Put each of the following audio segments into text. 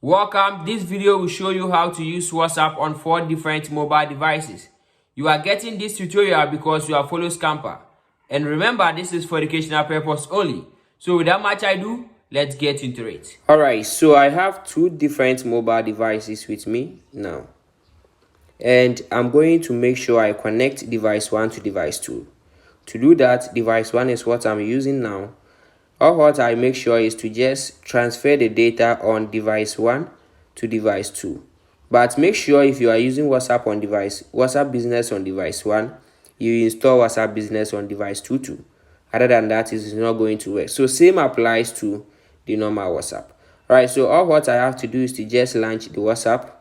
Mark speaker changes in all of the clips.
Speaker 1: Welcome. This video will show you how to use WhatsApp on 4 different mobile devices. You are getting this tutorial because you are follow Scamper. And remember, this is for educational purpose only. So without much ado, let's get into it. Alright, so I have 2 different mobile devices with me now. And I'm going to make sure I connect device 1 to device 2. To do that, device 1 is what I'm using now. All what I make sure is to just transfer the data on device 1 to device 2. But make sure if you are using WhatsApp Business on device 1, you install WhatsApp Business on device 2 too. Other than that, it is not going to work. So same applies to the normal WhatsApp. Alright, so all what I have to do is to just launch the WhatsApp.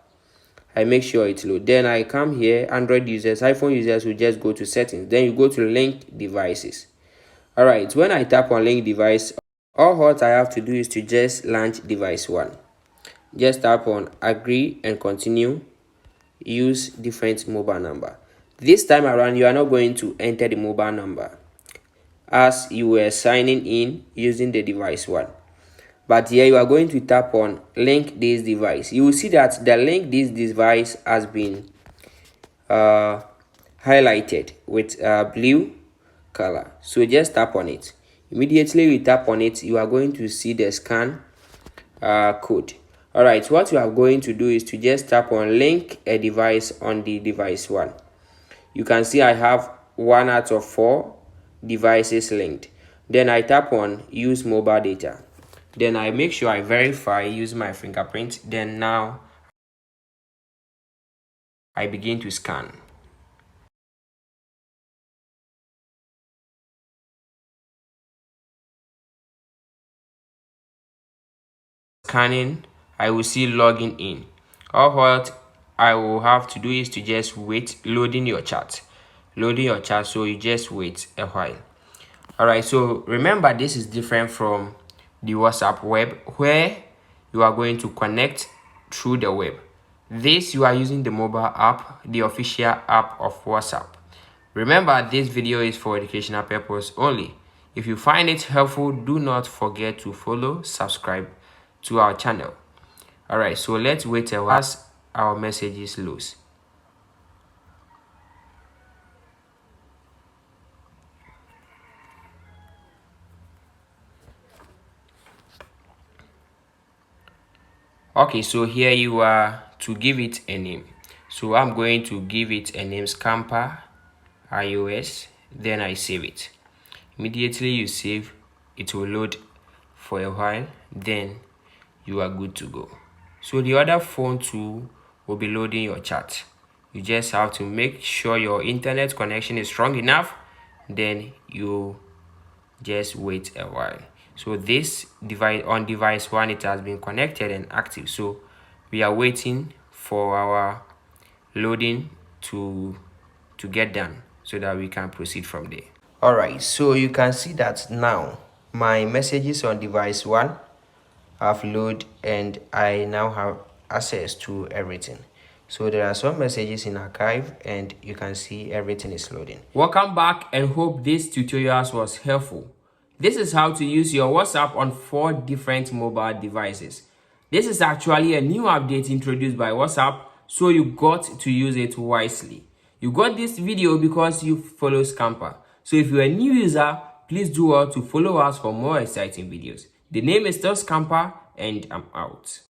Speaker 1: I make sure it loads. Then I come here, Android users, iPhone users will just go to settings. Then you go to link devices. Alright, when I tap on link device, all what I have to do is to just launch device 1. Just tap on agree and continue. Use different mobile number. This time around, you are not going to enter the mobile number as you were signing in using the device 1. But here you are going to tap on link this device. You will see that the link this device has been highlighted with blue color. So just tap on it. Immediately you tap on it, you are going to see the scan code. Alright, what you are going to do is to just tap on link a device on the device 1. You can see I have 1 out of 4 devices linked. Then I tap on use mobile data. Then I make sure I verify using my fingerprint. Then now I begin to scan. Scanning, I will see logging in. All what I will have to do is to just wait loading your chat. So you just wait a while. Alright, so remember this is different from the WhatsApp web where you are going to connect through the web. This you are using the mobile app, the official app of WhatsApp. Remember, this video is for educational purpose only. If you find it helpful, do not forget to follow, subscribe to our channel. Alright, so let's wait a while as our messages load. Okay, so here you are to give it a name. So I'm going to give it a name, Scamper iOS. Then I save it. Immediately you save, it will load for a while. Then you are good to go. So the other phone too will be loading your chat. You just have to make sure your internet connection is strong enough. Then you just wait a while. So this device on device 1, it has been connected and active. So we are waiting for our loading to get done so that we can proceed from there. Alright, so you can see that now my messages on device 1 have loaded and I now have access to everything. So there are some messages in archive and you can see everything is loading. Welcome back and hope this tutorial was helpful. This is how to use your WhatsApp on 4 different mobile devices. This is actually a new update introduced by WhatsApp, so you got to use it wisely. You got this video because you follow Scamper. So if you're a new user, please do well to follow us for more exciting videos. The name is still Scamper and I'm out.